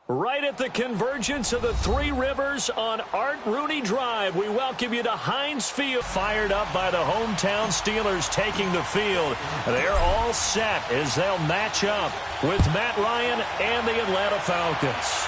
Right at the convergence of the Three Rivers on Art Rooney Drive, we welcome you to Heinz Field. Fired up by the hometown Steelers taking the field. They're all set as they'll match up with Matt Ryan and the Atlanta Falcons.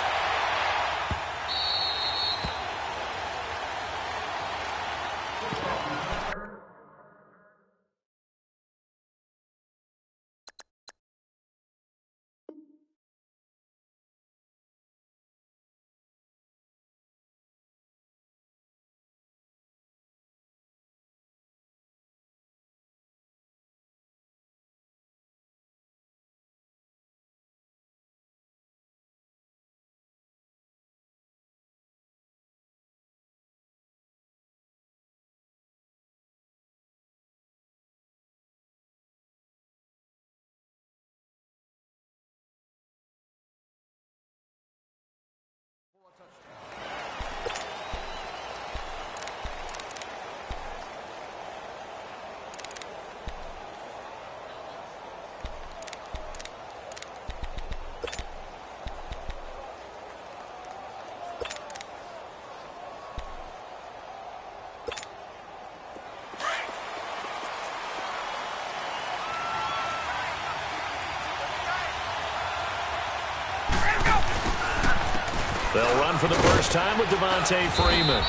They'll run for the first time with Devontae Freeman.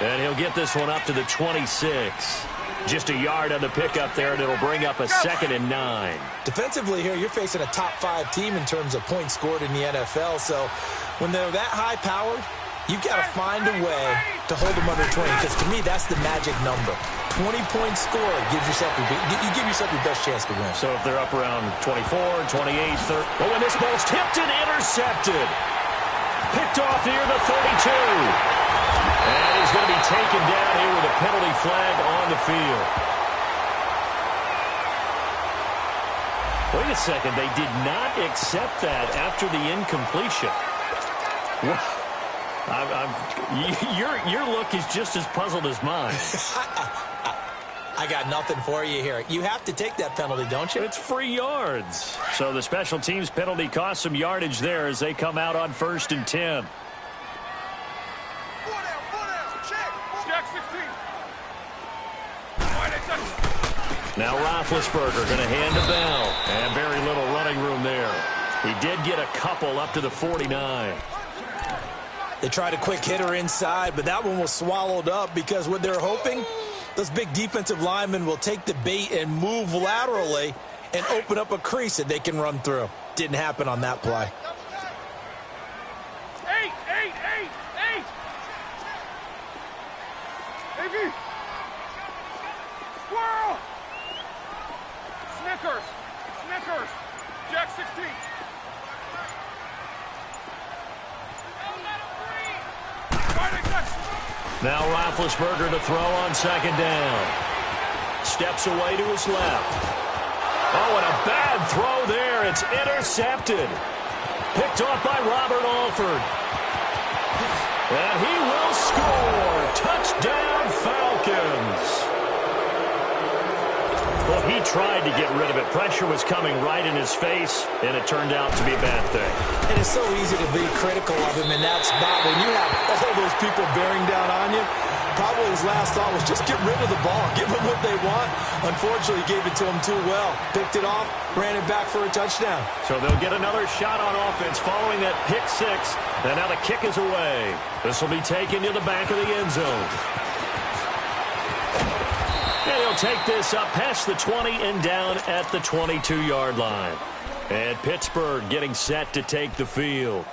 And he'll get this one up to the 26. Just a yard on the pickup there, and it'll bring up a 2nd and 9. Defensively here, you're facing a top-5 team in terms of points scored in the NFL. So when they're that high-powered, you've got to find a way to hold them under 20. Because to me, that's the magic number. 20-point score gives yourself you give yourself your best chance to win. So if they're up around 24, 28, 30. But when this ball's tipped and intercepted. Picked off near the 32. And he's going to be taken down here with a penalty flag on the field. Wait a second. They did not accept that after the incompletion. Your look is just as puzzled as mine. I got nothing for you here. You have to take that penalty, don't you? It's free yards. So the special teams penalty cost some yardage there as they come out on 1st and 10. Check 16. Now Roethlisberger going to hand to Bell. And very little running room there. He did get a couple up to the 49. They tried a quick hitter inside, but that one was swallowed up because what they're hoping, those big defensive linemen will take the bait and move laterally and open up a crease that they can run through. Didn't happen on that play. 8. AB. Squirrel. Snickers. Jack 16. Now Roethlisberger to throw on 2nd down. Steps away to his left. Oh, and a bad throw there. It's intercepted. Picked off by Robert Alford. And he will score. Touchdown, Falcons. Well, he tried to get rid of it. Pressure was coming right in his face, and it turned out to be a bad thing. And it's so easy to be critical of him in that spot. When you have all those people bearing down on you, probably his last thought was just get rid of the ball. Give them what they want. Unfortunately, he gave it to them too well. Picked it off, ran it back for a touchdown. So they'll get another shot on offense following that pick 6. And now the kick is away. This will be taken to the back of the end zone. And he'll take this up past the 20 and down at the 22-yard line. And Pittsburgh getting set to take the field.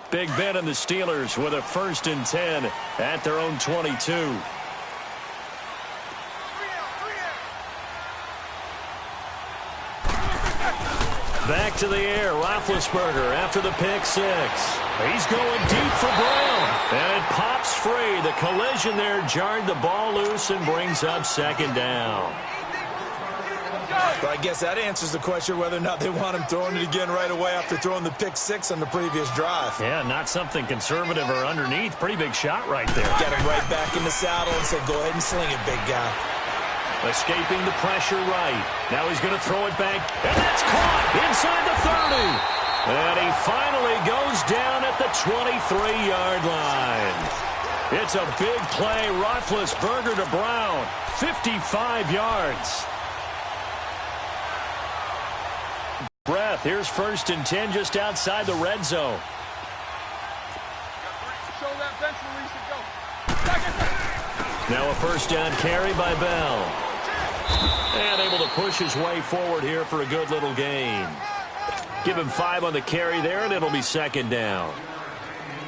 Big Ben and the Steelers with a 1st and 10 at their own 22. Back to the air, Roethlisberger after the pick 6. He's going deep for Brown. And it pops free. The collision there jarred the ball loose and brings up 2nd down. Well, I guess that answers the question whether or not they want him throwing it again right away after throwing the pick six on the previous drive. Yeah, not something conservative or underneath. Pretty big shot right there. Got him right back in the saddle and said, go ahead and sling it, big guy. Escaping the pressure right. Now he's going to throw it back, and that's caught inside the 30. And he finally goes down at the 23-yard line. It's a big play. Roethlisberger to Brown. 55 yards. Breath. Here's 1st and 10 just outside the red zone. Show that bench release and go. Now a 1st down carry by Bell. And able to push his way forward here for a good little gain. Give him 5 on the carry there, and it'll be 2nd down.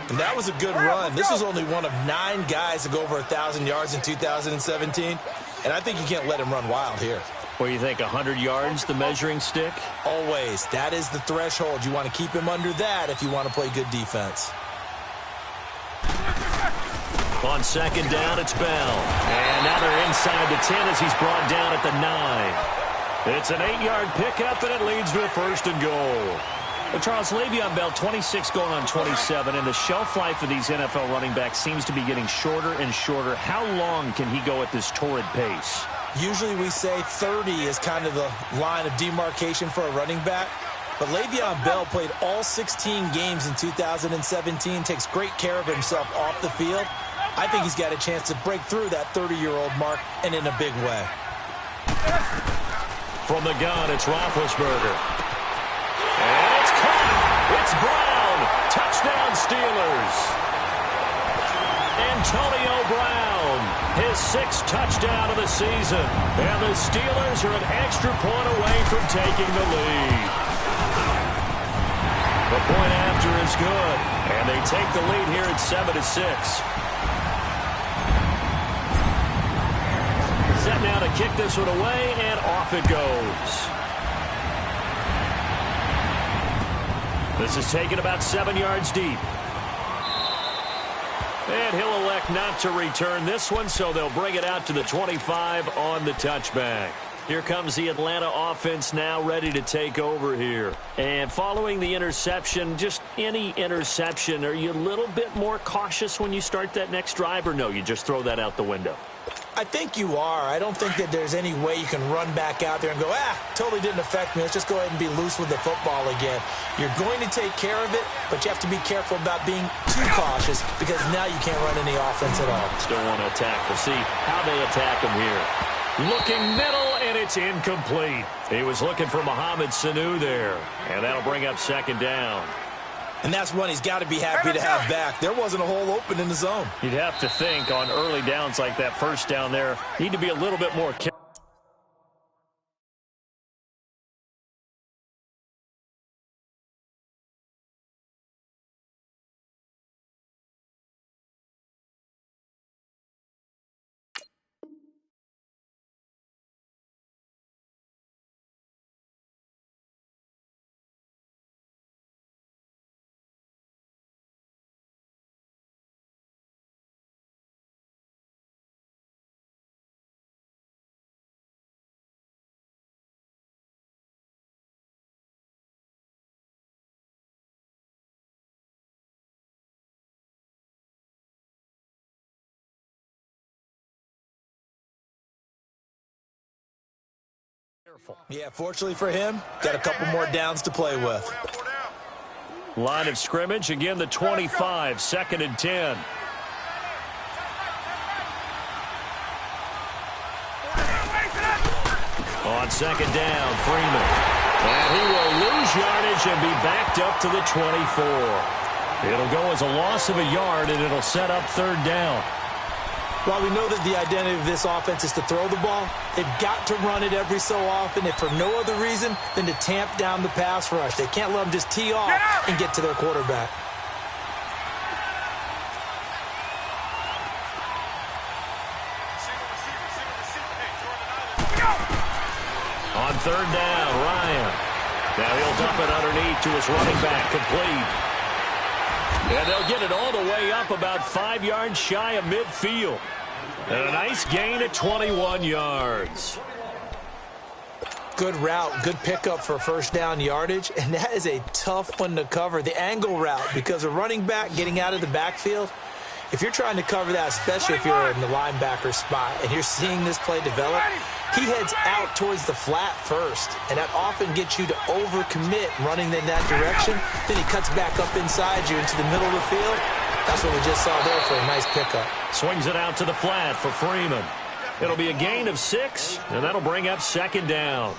And that was a good run. This was only one of 9 guys to go over 1,000 yards in 2017. And I think you can't let him run wild here. What do you think, 100 yards, the measuring stick? Always. That is the threshold. You want to keep him under that if you want to play good defense. On 2nd down, it's Bell. And now they're inside the 10 as he's brought down at the 9. It's an 8-yard pickup, and it leads to a 1st and goal. Well, Charles, Le'Veon Bell, 26 going on 27, and the shelf life of these NFL running backs seems to be getting shorter and shorter. How long can he go at this torrid pace? Usually we say 30 is kind of the line of demarcation for a running back. But Le'Veon Bell played all 16 games in 2017, takes great care of himself off the field. I think he's got a chance to break through that 30-year-old mark, and in a big way. From the gun, it's Roethlisberger. And it's caught. It's Brown. Touchdown, Steelers. Antonio Brown, his 6th touchdown of the season. And the Steelers are an extra point away from taking the lead. The point after is good. And they take the lead here at 7-6. Set now to kick this one away, and off it goes. This is taken about 7 yards deep. And he'll elect not to return this one, so they'll bring it out to the 25 on the touchback. Here comes the Atlanta offense now ready to take over here. And following the interception, just any interception, are you a little bit more cautious when you start that next drive, or no, you just throw that out the window? I think you are. I don't think that there's any way you can run back out there and go, totally didn't affect me. Let's just go ahead and be loose with the football again. You're going to take care of it, but you have to be careful about being too cautious because now you can't run any offense at all. Still want to attack. We'll see how they attack him here. Looking middle, and it's incomplete. He was looking for Mohamed Sanu there, and that'll bring up 2nd down. And that's one he's got to be happy to have back. There wasn't a hole open in the zone. You'd have to think on early downs like that 1st down there, need to be a little bit more careful. Yeah, fortunately for him, got a couple more downs to play with. Line of scrimmage, again the 25, 2nd and 10. On 2nd down, Freeman. And he will lose yardage and be backed up to the 24. It'll go as a loss of a yard, and it'll set up 3rd down. While we know that the identity of this offense is to throw the ball, they've got to run it every so often, if for no other reason than to tamp down the pass rush. They can't let them just tee off and get to their quarterback. On 3rd down, Ryan. Now he'll dump it underneath to his running back, complete. And they'll get it all the way up about 5 yards shy of midfield. And a nice gain at 21 yards. Good route, good pickup for first down yardage, and that is a tough one to cover, the angle route, because a running back getting out of the backfield, if you're trying to cover that, especially if you're in the linebacker spot and you're seeing this play develop, he heads out towards the flat first, and that often gets you to overcommit running in that direction. Then he cuts back up inside you into the middle of the field. That's what we just saw there for a nice pickup. Swings it out to the flat for Freeman. It'll be a gain of 6, and that'll bring up second down.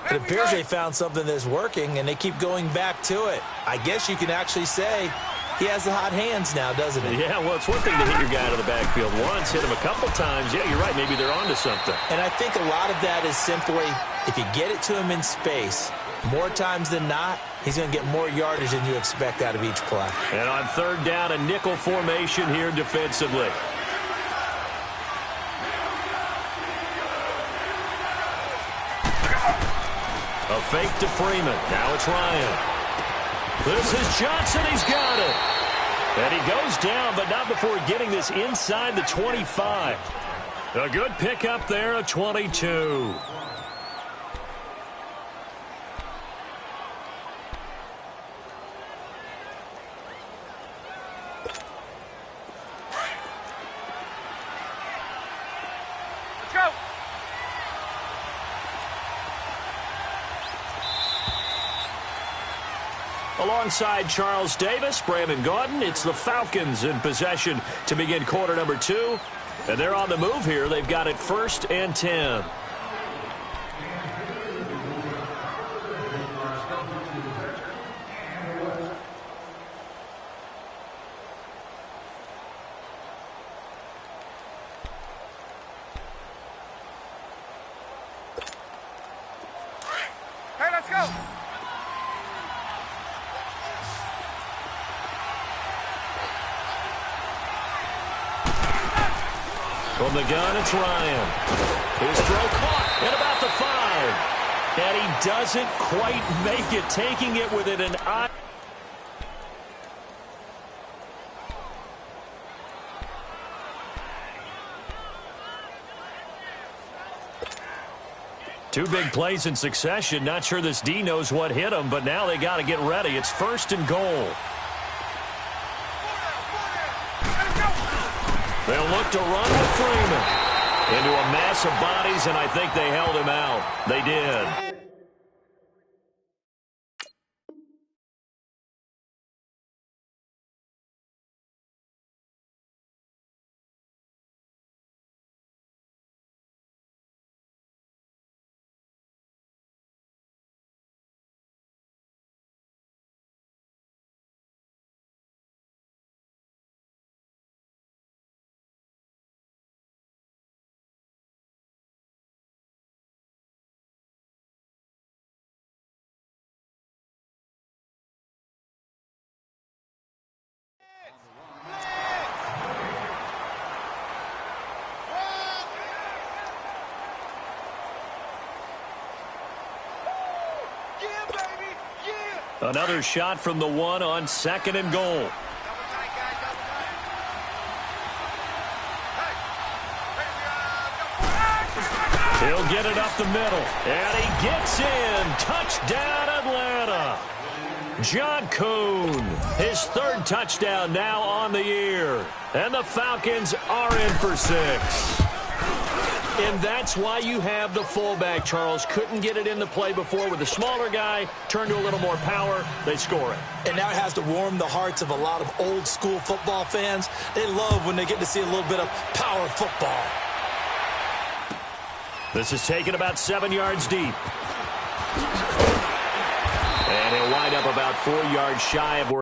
It appears they found something that's working, and they keep going back to it. I guess you can actually say he has the hot hands now, doesn't he? Yeah, well, it's one thing to hit your guy to the backfield once, hit him a couple times. Yeah, you're right. Maybe they're onto something. And I think a lot of that is simply if you get it to him in space, more times than not, he's going to get more yardage than you expect out of each play. And on third down, a nickel formation here defensively. A fake to Freeman. Now it's Ryan. This is Johnson. He's got it. And he goes down, but not before getting this inside the 25. A good pickup there, a 22. Let's go. Alongside Charles Davis, Brandon Gaudin, it's the Falcons in possession to begin quarter number 2. And they're on the move here. They've got it 1st and 10. Hey, let's go. From the gun, it's Ryan. His throw caught at about the 5. And he doesn't quite make it, taking it within an eye. Two big plays in succession. Not sure this D knows what hit him, but now they got to get ready. It's 1st and goal. They'll look to run with Freeman into a mass of bodies, and I think they held him out. They did. Another shot from the 1 on 2nd and goal. He'll get it up the middle, and he gets in. Touchdown, Atlanta. John Kuhn, his 3rd touchdown now on the year. And the Falcons are in for 6. And that's why you have the fullback, Charles. Couldn't get it into play before with the smaller guy. Turned to a little more power. They score it. And now it has to warm the hearts of a lot of old-school football fans. They love when they get to see a little bit of power football. This is taken about 7 yards deep. And he'll wind up about 4 yards shy of where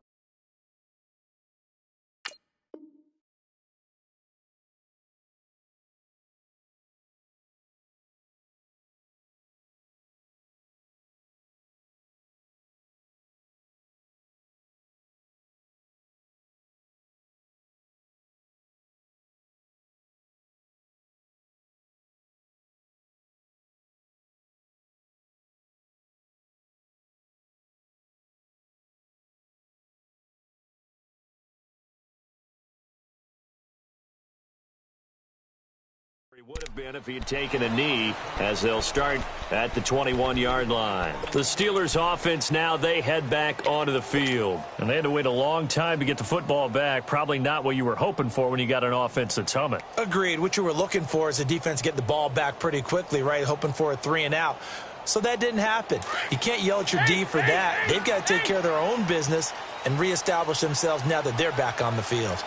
He would have been if he had taken a knee, as they'll start at the 21-yard line. The Steelers offense now, they head back onto the field. And they had to wait a long time to get the football back. Probably not what you were hoping for when you got an offense that's humming. Agreed. What you were looking for is the defense getting the ball back pretty quickly, right? Hoping for a 3-and-out. So that didn't happen. You can't yell at your D for that. They've got to take care of their own business and reestablish themselves now that they're back on the field.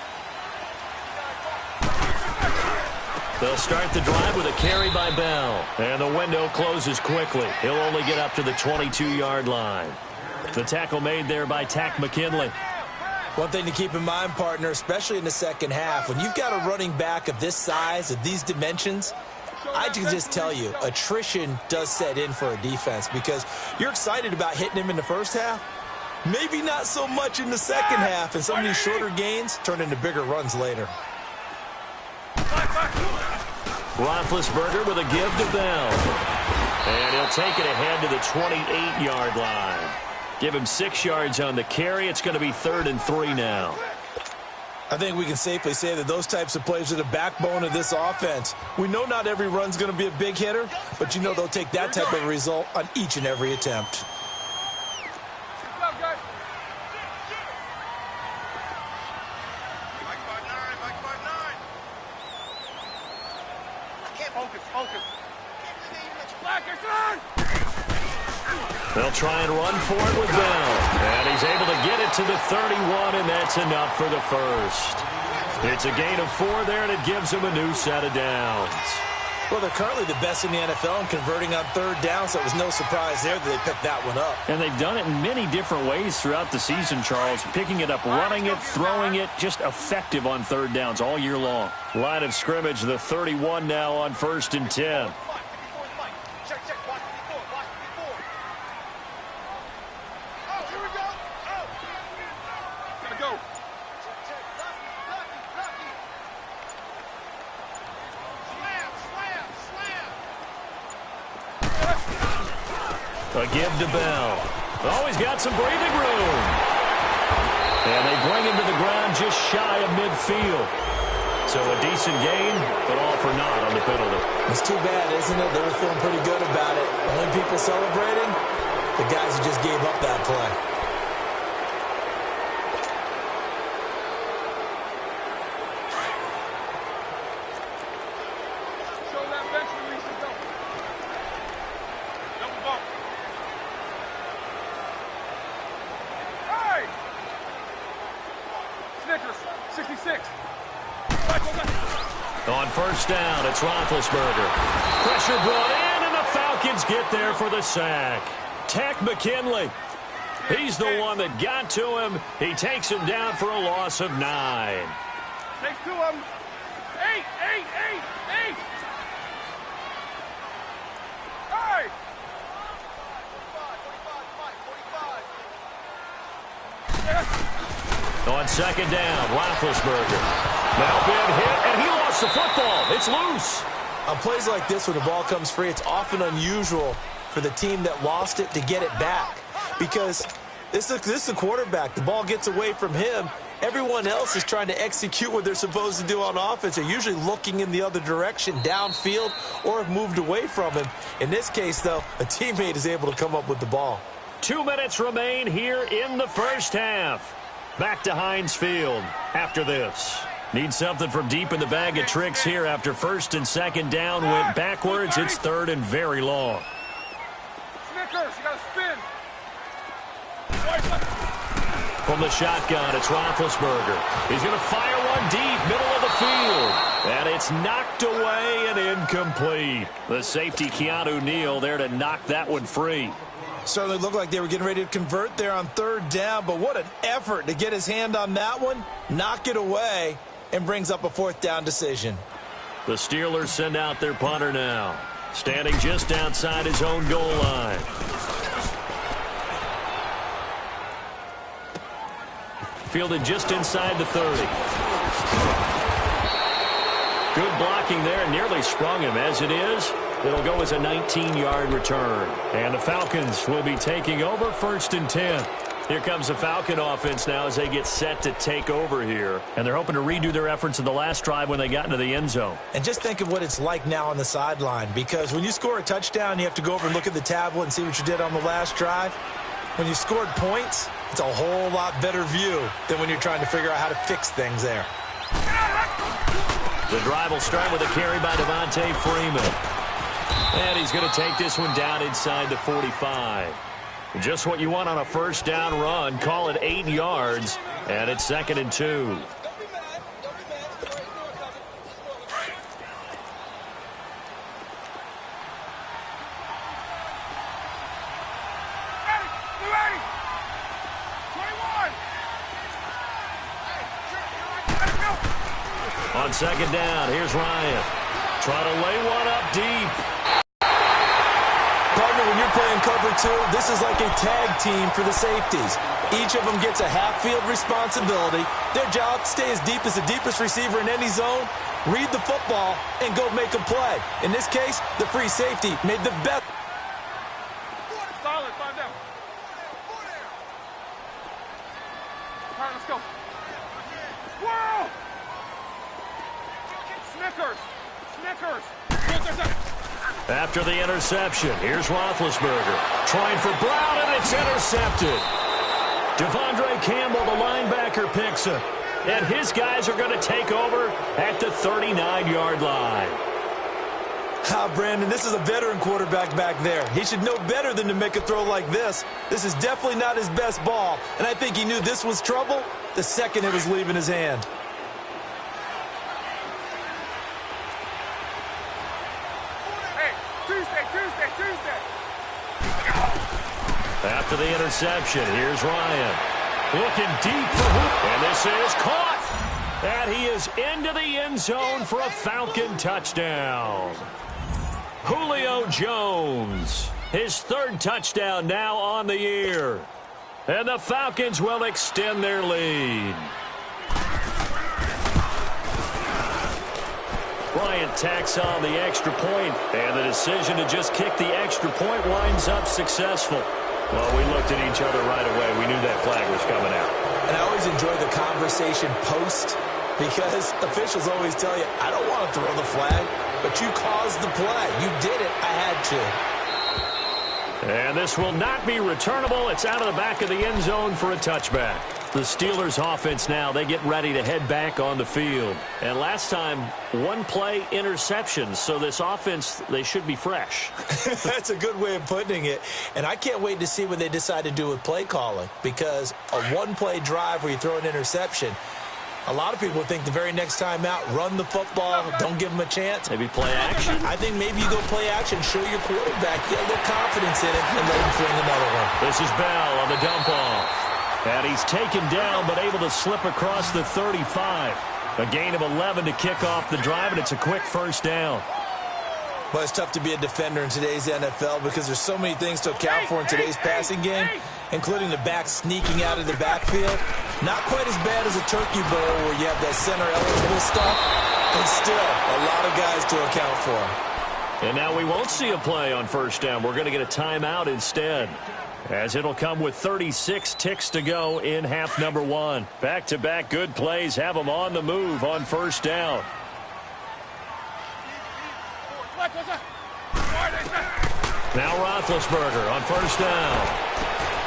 They'll start the drive with a carry by Bell. And the window closes quickly. He'll only get up to the 22-yard line. The tackle made there by Takk McKinley. One thing to keep in mind, partner, especially in the second half, when you've got a running back of this size, of these dimensions, I can just tell you, attrition does set in for a defense because you're excited about hitting him in the first half. Maybe not so much in the second half, and some of these shorter gains turn into bigger runs later. Roethlisberger with a give to Bell. And he'll take it ahead to the 28-yard line. Give him 6 yards on the carry. It's going to be 3rd and 3 now. I think we can safely say that those types of plays are the backbone of this offense. We know not every run's going to be a big hitter, but you know they'll take that type of result on each and every attempt. They'll try and run for it with Bell. And he's able to get it to the 31, and that's enough for the first. It's a gain of 4 there, and it gives them a new set of downs. Well, they're currently the best in the NFL in converting on 3rd down, so it was no surprise there that they picked that one up. And they've done it in many different ways throughout the season, Charles. Picking it up, running it, throwing it, just effective on 3rd downs all year long. Line of scrimmage, the 31 now on 1st and 10. A give to Bell. Oh, he's got some breathing room. And they bring him to the ground just shy of midfield. So a decent gain, but all for naught on the penalty. It's too bad, isn't it? They were feeling pretty good about it. Only people celebrating, the guys who just gave up that play. On 1st down, it's Roethlisberger. Pressure brought in, and the Falcons get there for the sack. Takk McKinley. He's the one that got to him. He takes him down for a loss of 9. Take 2 of them. 8. Hey! On 2nd down, Roethlisberger. Now been hit, and he lost the football. It's loose. On plays like this, when the ball comes free, it's often unusual for the team that lost it to get it back. Because this is the quarterback. The ball gets away from him. Everyone else is trying to execute what they're supposed to do on offense. They're usually looking in the other direction, downfield, or have moved away from him. In this case, though, a teammate is able to come up with the ball. 2 minutes remain here in the first half. Back to Heinz Field after this. Need something from deep in the bag of tricks here after 1st and 2nd down went backwards. It's 3rd and very long. Snickers, you got to spin. From the shotgun, it's Roethlisberger. He's going to fire one deep, middle of the field. And it's knocked away and incomplete. The safety, Keanu Neal, there to knock that one free. Certainly looked like they were getting ready to convert there on 3rd down, but what an effort to get his hand on that one, knock it away, and brings up a 4th down decision. The Steelers send out their punter now, standing just outside his own goal line. Fielded just inside the 30. Good blocking there, nearly sprung him. As it is, it'll go as a 19-yard return. And the Falcons will be taking over 1st and 10. Here comes the Falcon offense now as they get set to take over here. And they're hoping to redo their efforts in the last drive when they got into the end zone. And just think of what it's like now on the sideline, because when you score a touchdown, you have to go over and look at the tablet and see what you did on the last drive. When you scored points, it's a whole lot better view than when you're trying to figure out how to fix things there. The drive will start with a carry by Devontae Freeman. And he's going to take this one down inside the 45. Just what you want on a first down run. Call it 8 yards, and it's 2nd and 2. On 2nd down, here's Ryan. Trying to lay one up deep. Partner, when you're playing cover 2, this is like a tag team for the safeties. Each of them gets a half-field responsibility. Their job, stay as deep as the deepest receiver in any zone, read the football, and go make a play. In this case, the free safety made the best. Solid, 5 down. All right, let's go. Whoa! Snickers! Snickers! After the interception, here's Roethlisberger. Trying for Brown, and it's intercepted. Devondre Campbell, the linebacker, picks it. And his guys are going to take over at the 39-yard line. Brandon, this is a veteran quarterback back there. He should know better than to make a throw like this. This is definitely not his best ball, and I think he knew this was trouble the second it was leaving his hand. After the interception, here's Ryan. Looking deep for Hoop, and this is caught. And he is into the end zone for a Falcon touchdown. Julio Jones, his 3rd touchdown now on the year. And the Falcons will extend their lead. Bryant tacks on the extra point, and the decision to just kick the extra point winds up successful. Well, we looked at each other right away. We knew that flag was coming out. And I always enjoy the conversation post, because officials always tell you, I don't want to throw the flag, but you caused the play. You did it. I had to. And this will not be returnable. It's out of the back of the end zone for a touchback. The Steelers offense now, they get ready to head back on the field. And last time, 1-play interceptions. So this offense, they should be fresh. That's a good way of putting it. And I can't wait to see what they decide to do with play calling. Because a 1-play drive where you throw an interception, a lot of people think the very next time out, run the football, don't give them a chance. Maybe play action? I think maybe you go play action, show your quarterback, get a little confidence in it, and let him fling another one. This is Bell on the dump off. And he's taken down, but able to slip across the 35. A gain of 11 to kick off the drive, and it's a quick first down. Well, it's tough to be a defender in today's NFL because there's so many things to account for in today's passing game, including the back sneaking out of the backfield. Not quite as bad as a turkey bowl where you have that center-eligible stuff, but still a lot of guys to account for. And now we won't see a play on first down. We're going to get a timeout instead, as it'll come with 36 ticks to go in half number 1. Back-to-back good plays have them on the move on first down. Now Roethlisberger on first down.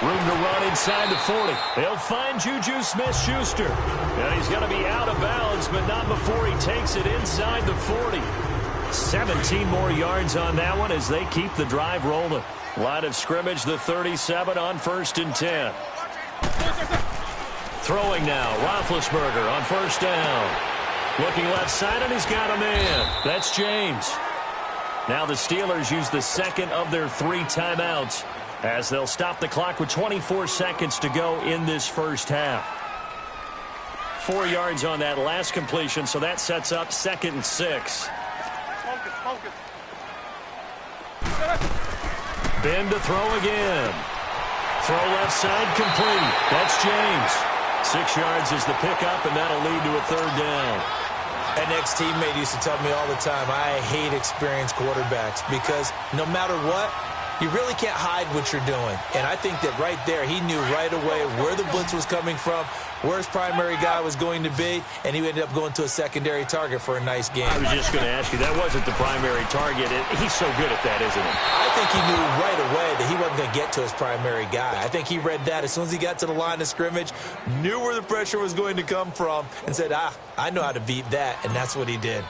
Room to run inside the 40. He'll find Juju Smith-Schuster. And he's going to be out of bounds, but not before he takes it inside the 40. 17 more yards on that one as they keep the drive rolling. Line of scrimmage, the 37 on 1st and 10. Throwing now, Roethlisberger on first down. Looking left side, and he's got a man. That's James. Now the Steelers use the second of their 3 timeouts as they'll stop the clock with 24 seconds to go in this first half. 4 yards on that last completion, so that sets up 2nd and 6. Focus. Ben to throw again. Throw left side complete. That's James. 6 yards is the pickup, and that'll lead to a 3rd down. An ex-teammate used to tell me all the time, I hate experienced quarterbacks because no matter what, You really can't hide what you're doing. And I think that right there, he knew right away where the blitz was coming from, where his primary guy was going to be, and he ended up going to a secondary target for a nice game. I was just going to ask you, that wasn't the primary target. He's so good at that, isn't he? I think he knew right away that he wasn't going to get to his primary guy. I think he read that as soon as he got to the line of scrimmage, knew where the pressure was going to come from, and said, I know how to beat that, and that's what he did.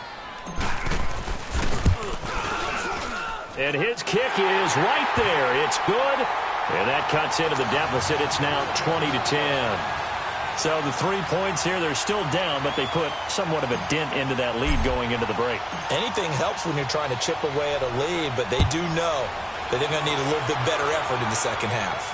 And his kick is right there. It's good. And that cuts into the deficit. It's now 20-10. So the 3 points here, they're still down, but they put somewhat of a dent into that lead going into the break. Anything helps when you're trying to chip away at a lead, but they do know that they're going to need a little bit better effort in the second half.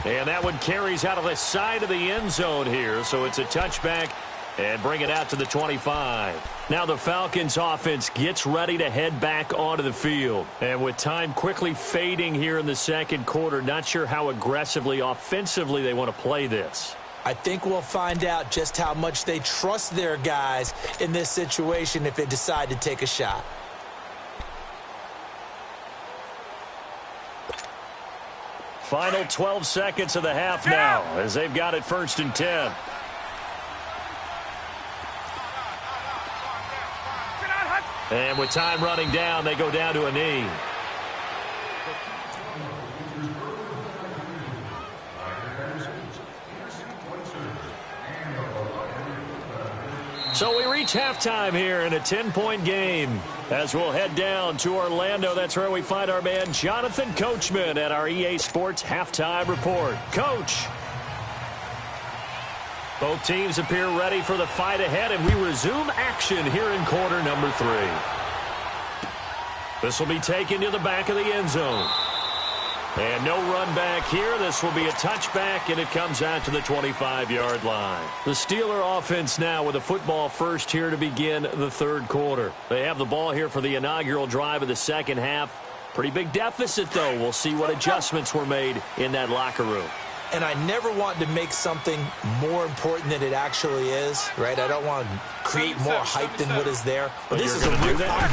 And that one carries out of the side of the end zone here, so it's a touchback and bring it out to the 25. Now the Falcons offense gets ready to head back onto the field. And with time quickly fading here in the second quarter, not sure how aggressively, offensively they want to play this. I think we'll find out just how much they trust their guys in this situation if they decide to take a shot. Final 12 seconds of the half now as they've got it 1st and 10. And with time running down, they go down to a knee. So we reach halftime here in a 10-point game. As we'll head down to Orlando, that's where we find our man Jonathan Coachman at our EA Sports Halftime Report. Coach. Both teams appear ready for the fight ahead, and we resume action here in quarter number 3. This will be taken to the back of the end zone. And no run back here. This will be a touchback, and it comes out to the 25-yard line. The Steeler offense now with a football first here to begin the third quarter. They have the ball here for the inaugural drive of the second half. Pretty big deficit, though. We'll see what adjustments were made in that locker room. And I never want to make something more important than it actually is, right? I don't want to create more hype than what is there. But this is I'm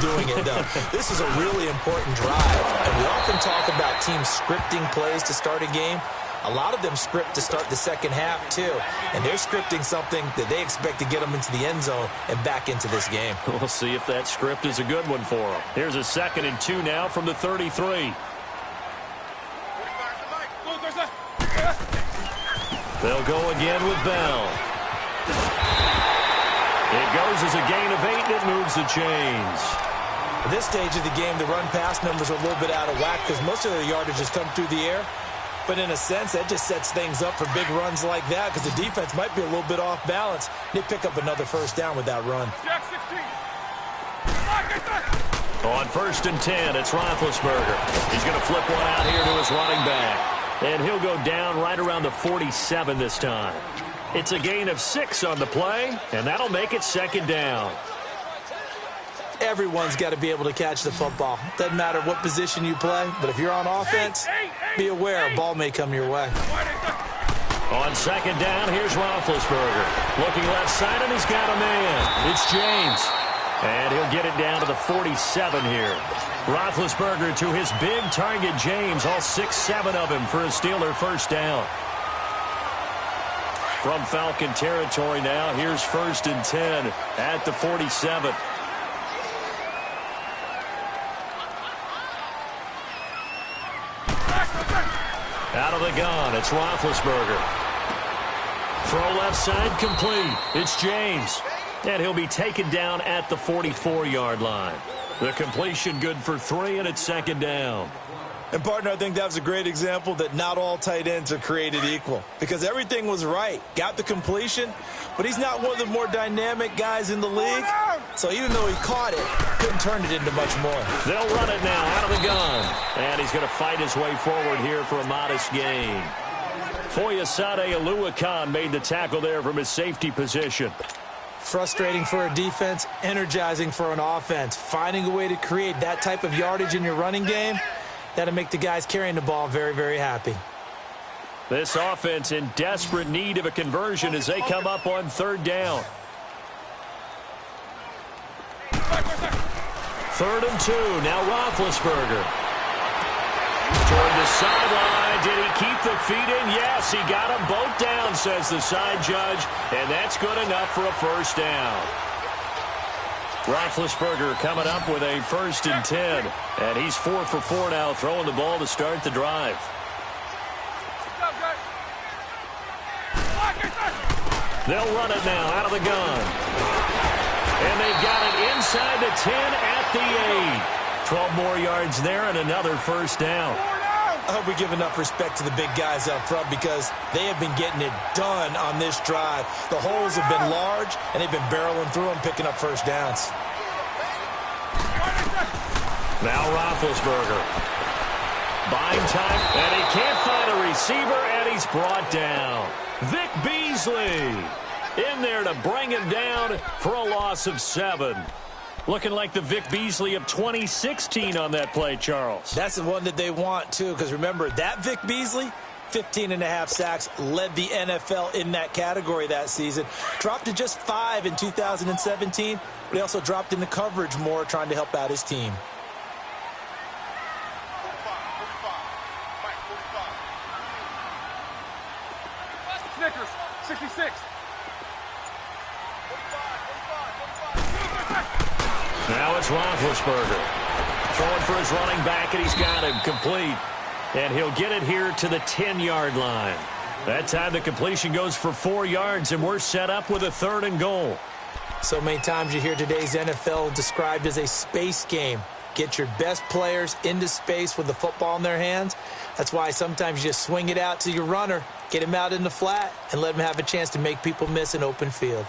doing it, though. This is a really important drive. And we often talk about teams scripting plays to start a game. A lot of them script to start the second half, too. And they're scripting something that they expect to get them into the end zone and back into this game. We'll see if that script is a good one for them. Here's a 2nd and 2 now from the 33. They'll go again with Bell. It goes as a gain of 8, and it moves the chains. At this stage of the game, the run-pass numbers are a little bit out of whack because most of their yardage has come through the air. But in a sense, that just sets things up for big runs like that because the defense might be a little bit off balance. They pick up another first down with that run. On 1st and 10, it's Roethlisberger. He's going to flip one out here to his running back. And he'll go down right around the 47 this time. It's a gain of 6 on the play, and that'll make it 2nd down. Everyone's got to be able to catch the football. Doesn't matter what position you play, but if you're on offense, be aware a ball may come your way. On 2nd down, here's Roethlisberger. Looking left side, and he's got a man. It's James. And he'll get it down to the 47 here. Roethlisberger to his big target, James, all 6-7 of him for a Steeler first down. From Falcon territory now, here's 1st and 10 at the 47. Out of the gun, it's Roethlisberger. Throw left side, complete. It's James. And he'll be taken down at the 44-yard line. The completion good for 3, and it's 2nd down. And, partner, I think that was a great example that not all tight ends are created equal because everything was right. Got the completion, but he's not one of the more dynamic guys in the league. So even though he caught it, couldn't turn it into much more. They'll run it now out of the gun. And he's going to fight his way forward here for a modest gain. Foyesade Oluwakan made the tackle there from his safety position. Frustrating for a defense, energizing for an offense. Finding a way to create that type of yardage in your running game, that'll make the guys carrying the ball very, very happy. This offense in desperate need of a conversion as they come up on 3rd down. 3rd and 2, now Roethlisberger. the sideline. Did he keep the feet in? Yes, he got them both down, says the side judge, and that's good enough for a first down. Roethlisberger coming up with a 1st and 10, and he's 4 for 4 now, throwing the ball to start the drive. They'll run it now out of the gun. And they've got it inside the 10 at the 8. 12 more yards there and another first down. I hope we give enough respect to the big guys up front because they have been getting it done on this drive. The holes have been large, and they've been barreling through them, picking up first downs. Now Roethlisberger. Buying time, and he can't find a receiver, and he's brought down. Vic Beasley in there to bring him down for a loss of 7. Looking like the Vic Beasley of 2016 on that play, Charles. That's the one that they want, too, because remember, that Vic Beasley, 15.5 sacks, led the NFL in that category that season. Dropped to just 5 in 2017, but he also dropped into coverage more, trying to help out his team. Snickers, 66. Now it's Roethlisberger. Throwing for his running back, and he's got him complete. And he'll get it here to the 10-yard line. That time the completion goes for 4 yards, and we're set up with a 3rd and goal. So many times you hear today's NFL described as a space game. Get your best players into space with the football in their hands. That's why sometimes you just swing it out to your runner, get him out in the flat, and let him have a chance to make people miss an open field.